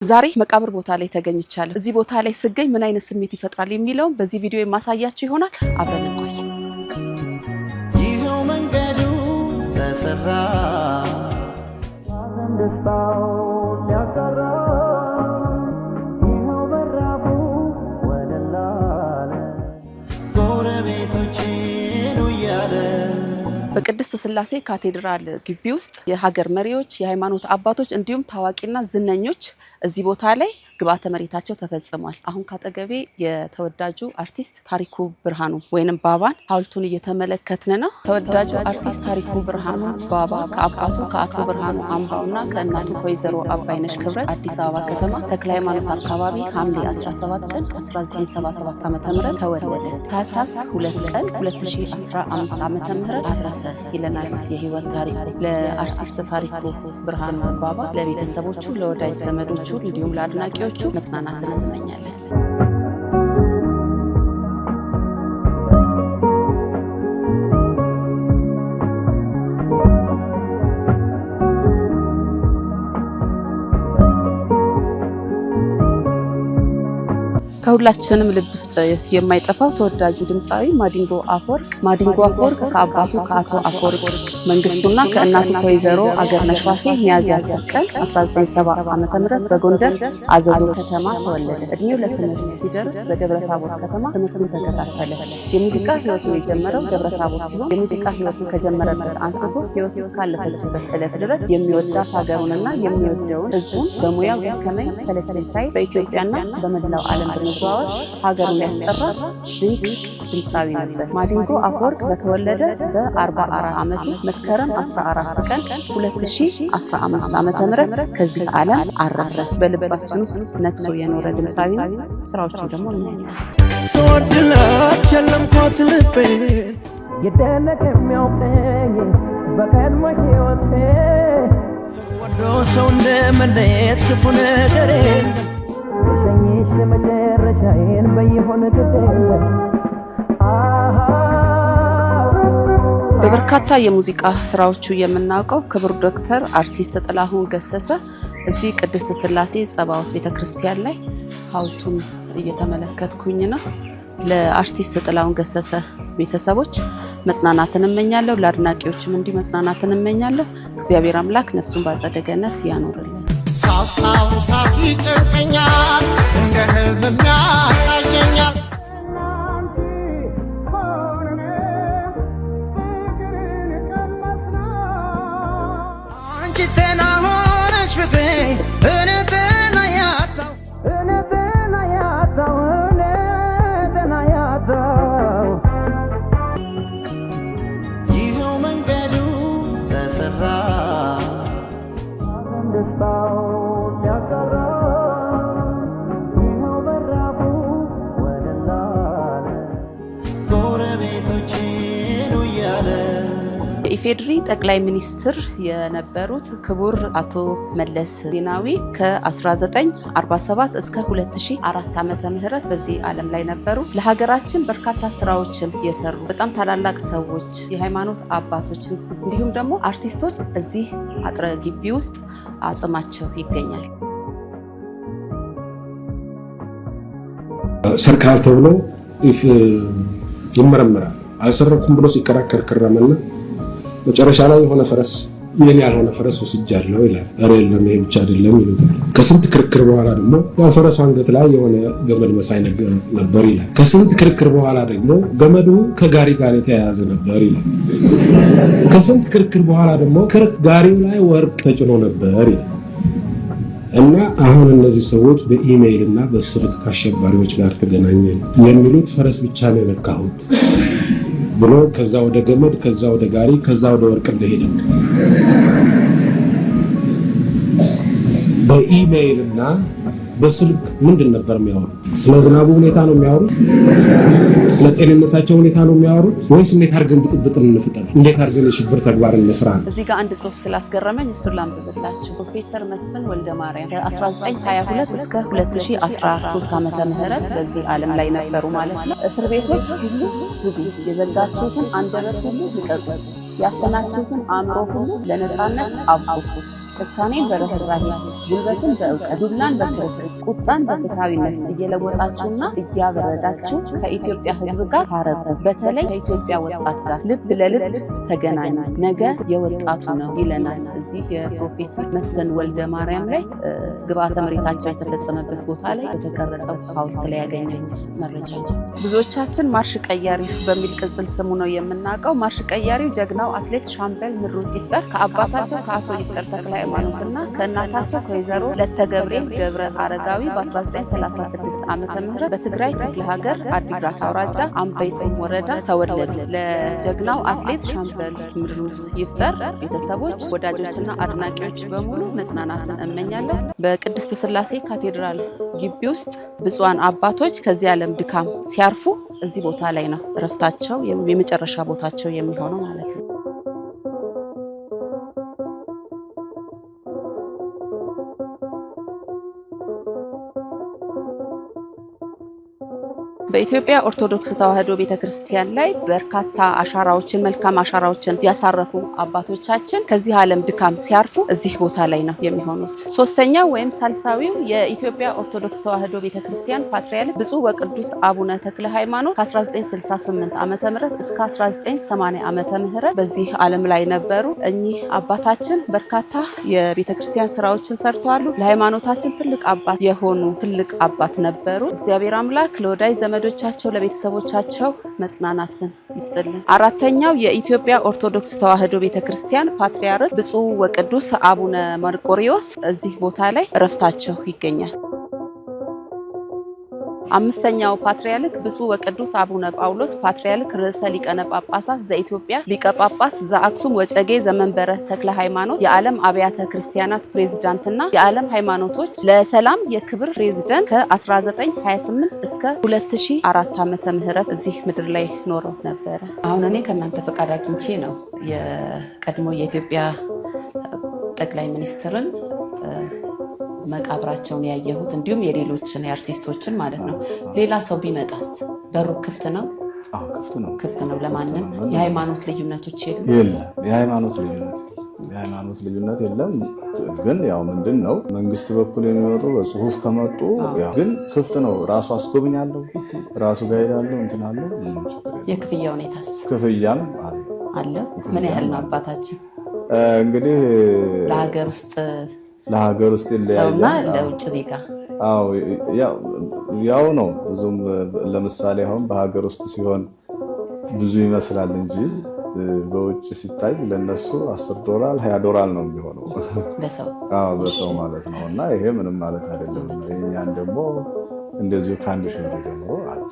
ዛሬ መቃብር ቦታ ላይ ተገኝቻለሁ። እዚህ ቦታ ላይ ስገኝ ምን አይነት ስሜት ይፈጥራል የሚለው በዚህ ቪዲዮ የማሳያችሁ ይሆናል። አብረን እንቆይ። ይሄው መንገዱ ተሰራ ደስታው ሊያቀራ ይሄው በራፉ ወለላለ ጎረቤቶቼን ውያለ በቅድስት ስላሴ ካቴድራል ግቢ ውስጥ የሀገር መሪዎች፣ የሃይማኖት አባቶች እንዲሁም ታዋቂና ዝነኞች እዚህ ቦታ ላይ ግብአተ መሬታቸው ተፈጽሟል። አሁን ካጠገቤ የተወዳጁ አርቲስት ታሪኩ ብርሃኑ ወይንም ባባን ሐውልቱን እየተመለከትን ነው። ተወዳጁ አርቲስት ታሪኩ ብርሃኑ ባባ ከአባቱ ከአቶ ብርሃኑ አምባውና ከእናቱ ከወይዘሮ አባይነሽ ክብረት አዲስ አበባ ከተማ ተክለ ሃይማኖት አካባቢ ሐምሌ 17 ቀን 1977 ዓ.ም ተወለደ። ታህሳስ 2 ቀን 2015 ዓ.ም አረፈ ይለናል የህይወት ታሪኩ። ለአርቲስት ታሪኩ ብርሃኑ ባባ ለቤተሰቦቹ፣ ለወዳጅ ዘመዶቹ እንዲሁም ለአድናቂዎቹ መጽናናትን እንመኛለን። ከሁላችንም ልብ ውስጥ የማይጠፋው ተወዳጁ ድምፃዊ ማዲንጎ አፈወርቅ ከአባቱ ከአቶ አፈወርቅ መንግስቱና ከእናቱ ከወይዘሮ አገርነሽ ዋሴ ሚያዝያ 10 ቀን 1970 ዓ.ም በጎንደር አዘዞ ከተማ ተወለደ። እድሜው ለትምህርት ሲደርስ በደብረታቦር ከተማ ትምህርቱን ተከታተለ። የሙዚቃ ህይወቱን የጀመረው ደብረታቦር ሲሆን የሙዚቃ ህይወቱን ከጀመረበት አንስቶ ህይወቱ እስካለፈችበት ዕለት ድረስ የሚወዳት ሀገሩንና የሚወደውን ህዝቡን በሙያው ደከመኝ ሰለቸኝ ሳይል በኢትዮጵያና በመላው ዓለም በመዘዋወር ሀገሩን ያስጠራ ድንቅ ድምፃዊ ነበር። ማዲንጎ አፈወርቅ በተወለደ በ44 ዓመቱ መስከረም 14 ቀን 2015 ዓ.ም ከዚህ ዓለም አረፈ። በልባችን ውስጥ ነግሶ የኖረ ድምፃዊ ነው። ስራዎቹ ደግሞ እናያለን። ስወድላት ሸለምኳት ልቤን የደነቀ የሚያውቀኝ በቀድሞ ሕይወቴ ወዶ ሰው እንደመለየት ክፉ ነገር የለም ሸኝሽ መጨረሻዬን በይሆን ግዴለ በበርካታ የሙዚቃ ስራዎቹ የምናውቀው ክቡር ዶክተር አርቲስት ጥላሁን ገሰሰ እዚህ ቅድስት ስላሴ ጸባዖት ቤተክርስቲያን ላይ ሐውልቱን እየተመለከትኩኝ ነው። ለአርቲስት ጥላሁን ገሰሰ ቤተሰቦች መጽናናትን እመኛለሁ። ለአድናቂዎችም እንዲህ መጽናናትን እመኛለሁ። እግዚአብሔር አምላክ ነፍሱን በአጸደ ገነት ያኖርልን። ሳስታውሳት ይጨንቀኛል እንደ ህልም የሚያቃዠኛል አንቺ ጤና ሆነሽ ፍቅሬ እኔ ጤና ያጣው ይኸው መንገዱ ተሰራ ደስታው ሊያቀራ ይኸው በራፉ ወለላለ ጎረቤቶቼን ውያለ የኢፌዴሪ ጠቅላይ ሚኒስትር የነበሩት ክቡር አቶ መለስ ዜናዊ ከ1947 እስከ 2004 ዓመተ ምህረት በዚህ ዓለም ላይ ነበሩ። ለሀገራችን በርካታ ስራዎችን የሰሩ በጣም ታላላቅ ሰዎች፣ የሃይማኖት አባቶችን እንዲሁም ደግሞ አርቲስቶች እዚህ አጥረ ግቢ ውስጥ አጽማቸው ይገኛል። ሰርካር ተብሎ ይመረመራል። አልሰረኩም ብሎ ሲከራከር ከረመና መጨረሻ ላይ የሆነ ፈረስ የኔ ያልሆነ ፈረስ ወስጃለሁ ይላል። አረ የለም ይሄ ብቻ አይደለም ይሉታል። ከስንት ክርክር በኋላ ደግሞ ያው ፈረሱ አንገት ላይ የሆነ ገመድ መሳይ ነገር ነበር ይላል። ከስንት ክርክር በኋላ ደግሞ ገመዱ ከጋሪ ጋር የተያያዘ ነበር ይላል። ከስንት ክርክር በኋላ ደግሞ ጋሪው ላይ ወርቅ ተጭኖ ነበር ይላል። እና አሁን እነዚህ ሰዎች በኢሜይል እና በስልክ ከአሸባሪዎች ጋር ተገናኘን የሚሉት ፈረስ ብቻ ነው የነካሁት ብሎ ከዛ ወደ ገመድ፣ ከዛ ወደ ጋሪ፣ ከዛ ወደ ወርቅ እንደሄደ በኢሜይል እና በስልክ ምንድን ነበር የሚያወሩት? ስለ ዝናቡ ሁኔታ ነው የሚያወሩት? ስለ ጤንነታቸው ሁኔታ ነው የሚያወሩት? ወይስ እንዴት አድርገን ብጥብጥን እንፍጠር፣ እንዴት አድርገን የሽብር ተግባርን እንስራ? እዚህ ጋር አንድ ጽሑፍ ስላስገረመኝ እሱን ላንብብላችሁ። ፕሮፌሰር መስፍን ወልደ ማርያም ከ1922 እስከ 2013 ዓመተ ምህረት በዚህ ዓለም ላይ ነበሩ ማለት ነው። እስር ቤቶች ሁሉ ዝጉ፣ የዘጋችሁትን አንደበት ሁሉ ልቀቁ፣ ያፈናችሁትን አእምሮ ሁሉ ለነጻነት አብቁ፣ ጭካኔን በርህራሄ፣ ጉልበትን በእውቀት፣ ዱላን በክርክር፣ ቁጣን በፍትሃዊነት እየለወጣችሁና እያበረዳችሁ ከኢትዮጵያ ሕዝብ ጋር ታረቁ። በተለይ ከኢትዮጵያ ወጣት ጋር ልብ ለልብ ተገናኙ። ነገ የወጣቱ ነው ይለናል እዚህ የፕሮፌሰር መስፍን ወልደ ማርያም ላይ ግብአተ መሬታቸው የተፈጸመበት ቦታ ላይ በተቀረጸው ሐውልት ላይ ያገኘሁት መረጃ። ብዙዎቻችን ማርሽ ቀያሪ በሚል ቅጽል ስሙ ነው የምናውቀው። ማርሽ ቀያሪው ጀግናው አትሌት ሻምበል ምሩጽ ይፍጠር ከአባታቸው ከአቶ ይፍጠር ተክለ ሃይማኖትና ከእናታቸው ከወይዘሮ ለተገብሬ ገብረ አረጋዊ በ1936 ዓመተ ምህረት በትግራይ ክፍለ ሀገር አዲግራት አውራጃ አምበይቶም ወረዳ ተወለዱ። ለጀግናው አትሌት ሻምበል ምሩጽ ይፍጠር ቤተሰቦች፣ ወዳጆችና አድናቂዎች በሙሉ መጽናናትን እመኛለሁ። በቅድስት ሥላሴ ካቴድራል ግቢ ውስጥ ብፁዓን አባቶች ከዚህ ዓለም ድካም ሲያርፉ እዚህ ቦታ ላይ ነው እረፍታቸው የመጨረሻ ቦታቸው የሚሆነው ማለት ነው። በኢትዮጵያ ኦርቶዶክስ ተዋሕዶ ቤተክርስቲያን ላይ በርካታ አሻራዎችን መልካም አሻራዎችን ያሳረፉ አባቶቻችን ከዚህ ዓለም ድካም ሲያርፉ እዚህ ቦታ ላይ ነው የሚሆኑት። ሶስተኛው ወይም ሳልሳዊው የኢትዮጵያ ኦርቶዶክስ ተዋሕዶ ቤተክርስቲያን ፓትርያርክ ብፁዕ ወቅዱስ አቡነ ተክለ ሃይማኖት ከ1968 ዓመተ ምህረት እስከ 1980 ዓመተ ምህረት በዚህ ዓለም ላይ ነበሩ። እኚህ አባታችን በርካታ የቤተክርስቲያን ስራዎችን ሰርተዋል። ለሃይማኖታችን ትልቅ አባት የሆኑ ትልቅ አባት ነበሩ። እግዚአብሔር አምላክ ለወዳጅ ዘመዶቻቸው ለቤተሰቦቻቸው መጽናናትን ይስጥልን። አራተኛው የኢትዮጵያ ኦርቶዶክስ ተዋሕዶ ቤተክርስቲያን ፓትርያርክ ብፁዕ ወቅዱስ አቡነ መርቆሪዎስ እዚህ ቦታ ላይ እረፍታቸው ይገኛል። አምስተኛው ፓትርያርክ ብፁዕ ወቅዱስ አቡነ ጳውሎስ ፓትርያርክ ርዕሰ ሊቃነ ጳጳሳት ዘኢትዮጵያ ሊቀ ጳጳስ ዘአክሱም ወጨጌ ዘመንበረ ተክለ ሃይማኖት የዓለም አብያተ ክርስቲያናት ፕሬዝዳንትና የዓለም ሃይማኖቶች ለሰላም የክብር ፕሬዝዳንት ከ1928 እስከ 2004 ዓመተ ምህረት እዚህ ምድር ላይ ኖረው ነበረ። አሁን እኔ ከእናንተ ፈቃድ አግኝቼ ነው የቀድሞ የኢትዮጵያ ጠቅላይ ሚኒስትርን መቃብራቸውን ያየሁት፣ እንዲሁም የሌሎችን የአርቲስቶችን ማለት ነው። ሌላ ሰው ቢመጣስ በሩ ክፍት ነው? አዎ ክፍት ነው። ክፍት ነው ለማንም። የሃይማኖት ልዩነቶች የለም። የሃይማኖት ልዩነት የለም። ግን ያው ምንድን ነው መንግስት በኩል የሚመጡ በጽሁፍ ከመጡ ግን ክፍት ነው። ራሱ አስጎብኛለሁ፣ ራሱ ጋይድ አለው፣ እንትን አለው። የክፍያ ሁኔታስ? ክፍያም አለ። ምን ያህል ነው አባታችን? እንግዲህ ለሀገር ውስጥ ይለያያል። ለውጭ ዜጋ ያው ነው። ብዙም ለምሳሌ አሁን በሀገር ውስጥ ሲሆን ብዙ ይመስላል እንጂ በውጭ ሲታይ ለነሱ $10 $20 ነው የሚሆነው በሰው ማለት ነው። እና ይሄ ምንም ማለት አይደለም። እኛን ደግሞ እንደዚሁ ከ1,000 ብር ጀምሮ አለ።